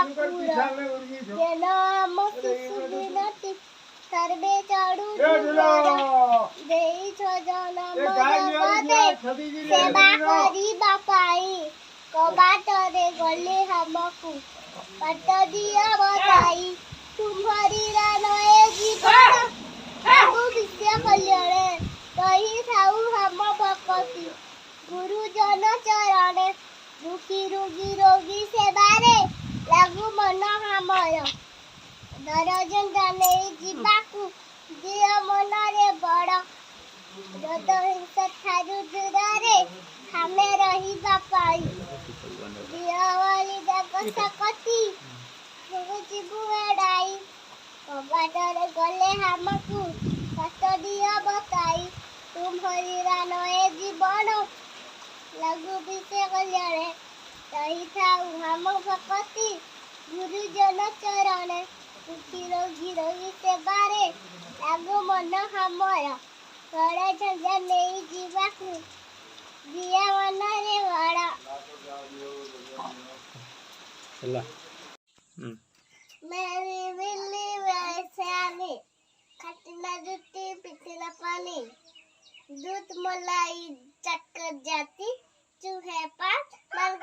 ठाकुर जेन आम शिशु बिनती सर्वे चढ़ू देई जनम जगते सेवा करिबा पाई कबाटरे गले हमकु पट दिया बताई तुम्हारी रानए जीवन प्रभु विश्व कल्याणे कही थाऊ हम भक्ति गुरुजन चरणे दुखी रोगी सेवारे लागू मन हमर दरजन जाने जीवाकू दिय मनरे बड़ जद हिंसा ठारू दूरे हमे रहिबा पाई दियवाली जग सकती जीवु एड़ाई कबाटरे गले हमकू कष्ट दिया बताई तुम्हारी रानए जीवन लघु विषय कल्याणे रही थाऊ हम भक्ति गुरुजन चरणे दुखी रोगी सेवारे लागू मन हमर बड़े झंझा नहीं जीवाकू दिया मनरे बड़ा मेरी बिल्ली वैसे आनी खटना जुटी पिछला पानी दूध मलाई चक्कर जाती चूहे पास मर